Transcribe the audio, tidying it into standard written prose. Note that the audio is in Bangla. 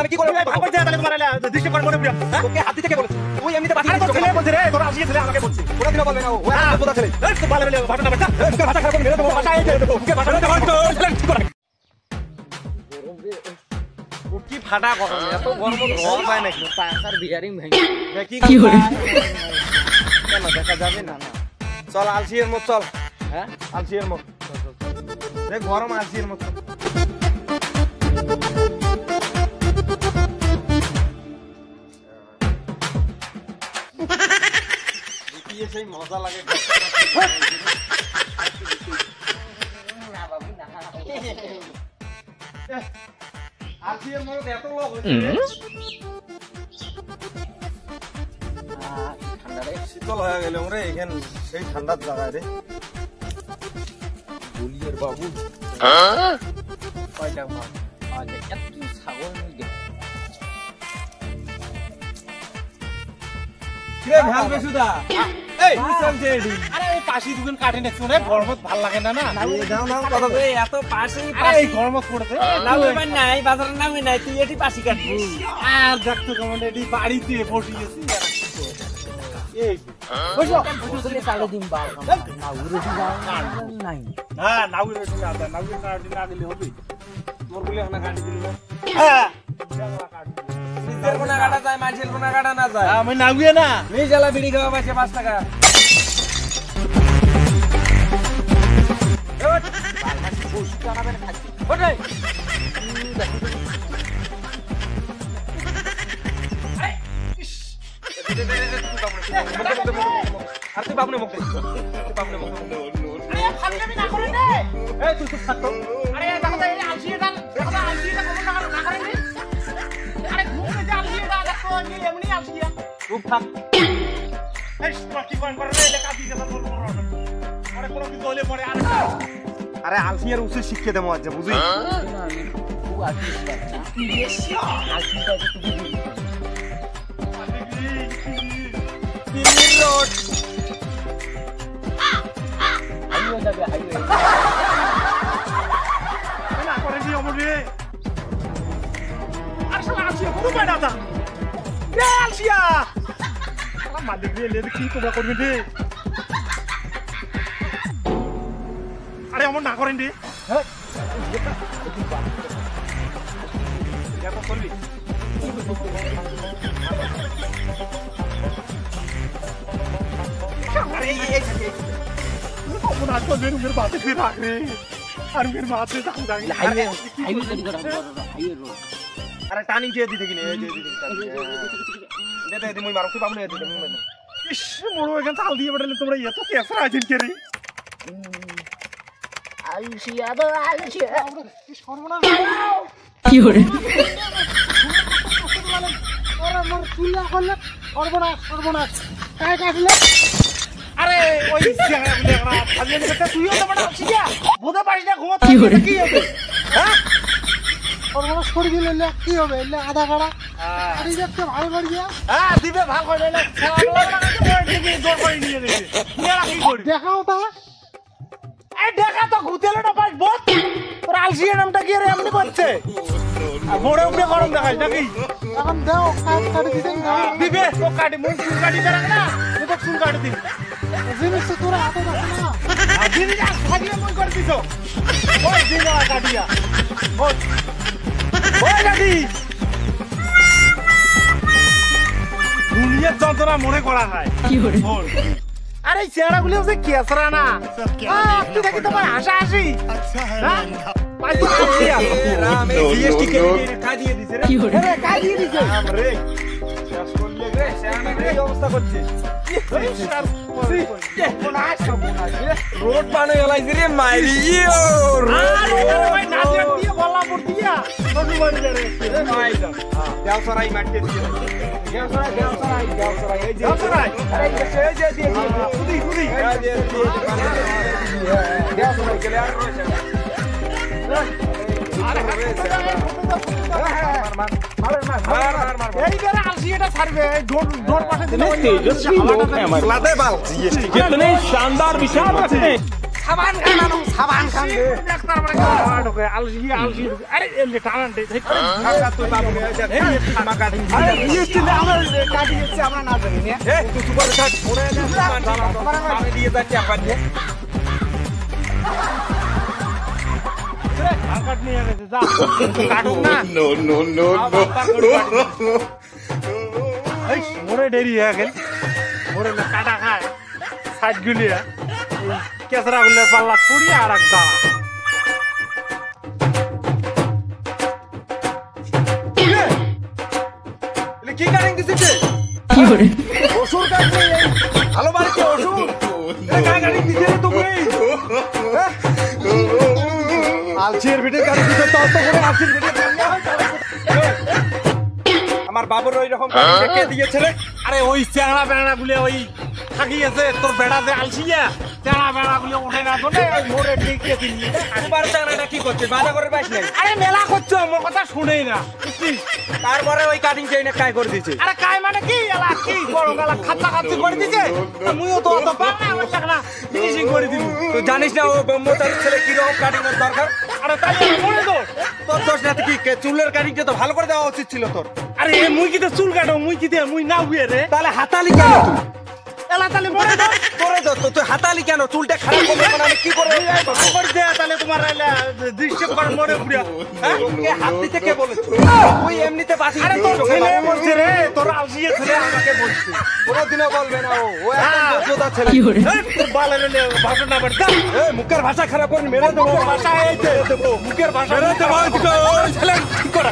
আমি কি করব ভাগবত দে তাহলে তোমার দৃষ্টি করে মনে পুরো ওকে হাত দিতে কে বলেছে তুই এমনিতে পাঠিয়ে দিছিস ছেলে বলছে রে তোরা আসিয়ে ছেলে আমাকে বলছে ওরা দিনা বলবে না ও কথা ছেলে এই তো বলে ভাষা না তোকে ভাষা খারাপ করে মেরে দেবো ভাষা এই দেবো ওকে ভাষা না ঠিক করে ও কি ফাটা গরম এত গরম রোদ হয় নাকি পাখার বিয়ারিং ভেঙে কি করে কেন দেখা যাবে না চল আলসির মত চল হ্যাঁ আলসির মত দেখ গরম আলসির মত ये सही मजा लगे ना बाबू ना आलसिर मत এত লোক হইছে ঠান্ডা রে শীতল হয়ে গেল রে এখান সেই ঠান্ডার জায়গা রে বলিয়ের বাবু হ্যাঁ কয়টা মাছ আজ এত ছাগল নিয়ে কে ভাল বেসুদা এই চলছে এডি আরে এই পাশি দুজন কাটে না শুনে গরমত ভাল লাগে না না দাও নাও কথা কই এত পাশি এই গরমত পড়তে নাও এবার নাই বাজারের নামে নাই তুই এটি পাশি কাটবি আর দেখতো কেমন এডি বাড়িতে বসিয়েছি এই বসো বুঝলে সাড়ে দিন বার না উড়ে যাও নাই না না উড়ে যাও না উড়ে কাটি না দিলে হবে তোর বলে না কাটি দিল হ্যাঁ জায়গা কাটি নিজের কোনা কাটা যায় মাছের কোনা কাটা না যায় আমি নাগুয়ে না এই জ্বালা বিড়ি খাওয়া পাশে 5 টাকা ওট বালমাছি বস জানাবেন খাচ্ছি ওঠে আর তুই বাবনে মুখ দে বাবনে মুখ আরে ফালকামি না করে রে এই তুই চুপ থাক তো আরে দেখো তো এই আলসিটা দেখো তো আলসিটা কোন না করে রে আরে ঘুরে যা আলসিটা দেখো আমি এমনি আলসিয়া চুপ থাক এই স্পটি পয়েন্ট করে রে দেখা দিতে তো বলবো আরে কোন কিছু হলে পরে আরে আলসিয়ার উচিত শিক্ষা দেবো আজ বুঝি না আমি খুব আলসি বাচ্চা বেশি আলসিটা তো বুঝি দিল্লি রোড হাইওয়ে যাবে হাইওয়ে না করে দি ওমরে আর শালা আলসিয়া পুরো বাইনা দা এ আলসিয়া আমার মালিক রে কি তোমরা করবে রে আরে অমন না করেন রে হ্যাঁ দেখো করবি अरे ये कौन आज तो मेरे बातें फिर आ गए और मेरे बातें जाऊंगा हाईवे हाईवे रोड अरे टार्निंग दे दी देखिए दे दे मुई मारो तू बाबू ने दे दे मुई इस मोरो एखान चाल दिए बड़ले তোমরা এত কেসরা আছেন কে রে আলসিয়া দো আলসিয়া সর্বনাশ কি হরে ওরে মোর চুলা করলে সর্বনাশ সর্বনাশ কাই কাটলে আরে ওই জায়গা বলে না ভাবলে কথা তুইও তো বড় আছিস বুঝতে পারিস না ঘুমোতে কি হবে হ্যাঁ সর্বনাশ করে দিলে কি হবে এলে আধা গাড়া আরে দেখতে ভালো করে গিয়া হ্যাঁ দিবে ভাগ করে না খেলা লাগাতে বড় ঠিকই দৌড় করে নিয়ে গেছে মেরা কি করি দেখাও তা এই দেখা তো ঘুতেলে না পাস বট তোর আলসিয়া নামটা কি রে এমনি করছে বড় উপরে গরম দেখাই নাকি এখন দাও কাটি দিতে না দিবে তো কাটি মুখ চুল কাটি দেখ না তো চুল কাটি দিবি জিনিস তো তোরা হাতে রাখ না জিনিস আজ ভাগিয়ে মুই করে দিছো ওই দিনা কাটিয়া ওই কাটি দুনিয়ার যন্ত্রণা মনে করা হয় কি করে আরে চেহারা গুলো যে কেসরা না তুই দেখি তোমার হাসা হাসি আচ্ছা হ্যাঁ পাইছো আছিয়া রাম এই জিএসটি কে কাজ দিয়ে দিছে রে আরে কাজ দিয়ে দিছে রাম রে শেষ করলে রে শ্যাম রে এই অবস্থা করছে রোড বানাই গলাইছে রে মাইরিও আরে ভাই নাচে দিয়ে গলা পড় দিয়া নদী বাড়ি যাবে এ ভাই দেওসরাই মারতে দিয়ে দেওসরাই এই দেওসরাই আরে এই যে দিয়ে খুদি খুদি এই যে দেওসরাই গেলে আর রয়েছে আরে মার এই করে আলসিটা ছাড়বে ডোর পাশে দিলে তেজস্বী লোক है हमारे लादे बाल कितने शानदार विचार रखते हैं সাবান খান আনো সাবান খান দে ডাক্তার মানে খাওয়া ঢোকে আলসি ঢোকে। আরে এমনি টানান দে কাকা তুই বাবু রে যা এই মা কাটিং আরে ইস্টিলে আমার কাটি গেছে আমরা না জানি না। এ তুই সুপার থাক ওরে আমি দিয়ে যাচ্ছি আপনি কাট নিয়ে গেছে যা কাটুক না। No, no, no, no. এই মোরে দেরি হয়ে গেল মোরে না কাটা খায় সাইড গুলিয়া কেসরা গুলো পাল্লা পুড়ি আর এক দাঁড়া কি কাটিং দিছিস ওষুধ কাটছে ভালো বাড়িতে ওষুধ এ কাই কাটিং দিছিস রে তুমি আলচির ভিডিও কাটিং দিছিস তো তো করে আলচির ভিডিও আমার বাবুর ওই রকম কাটিং কে দিয়েছে রে আরে ওই চ্যাংড়া বেড়া গুলো ওই থাকি আছে তোর বেড়া যে আলসিয়া চ্যাংড়া বেড়া গুলো উঠে না তোলে ওই মোরে ঢেকে দিলি তোমার চালাটা কি করছে বাজা করে পাইছ নাই আরে মেলা করছো আমার কথা শুনেই না বুঝছিস? তারপরে ওই কাটিং চাইনা কাই করে দিয়েছে আরে কাই মানে কি এলা কি বড় গলা খাতা খাতি করে দিছে মুইও তো অত পার না আমার লাগনা ফিনিশিং করে দিলু তুই জানিস না ও ব্রহ্মচারী ছেলে কি রকম কাটিং এর দরকার আরে তাই মনে তো তোর দোষ না কি চুলের কাটিংটা তো ভালো করে দেওয়া উচিত ছিল তোর আরে মুই কি তো চুল কাটো মুই কি দে মুই না হুয়ে রে তাহলে হাতালি কেন তুই এলা তাহলে মনে তো তোরে দোষ তো তুই হাতালি কেন চুলটা খারাপ করলে মানে আমি কি করে খবর দে তাহলে তোমার দৃশ্য কর মনে পুরা হ্যাঁ? কে হাত দিতে কে বলেছে তুই এমনিতে বাঁচি আরে তোর ছেলে বলছে রে তোর আলসিয়ে ছেলে আমাকে বলছে কোনোদিনও বলবে না ও একদম হ্যাঁ। যোগ্যতা ছেলে এই তোর বালের ভাষণ না বাড়ি এই মুখের ভাষা খারাপ করে মেরে দেবো ভাষা এই দেবো মুখের ভাষা মেরে দেবো ছেলে কি করে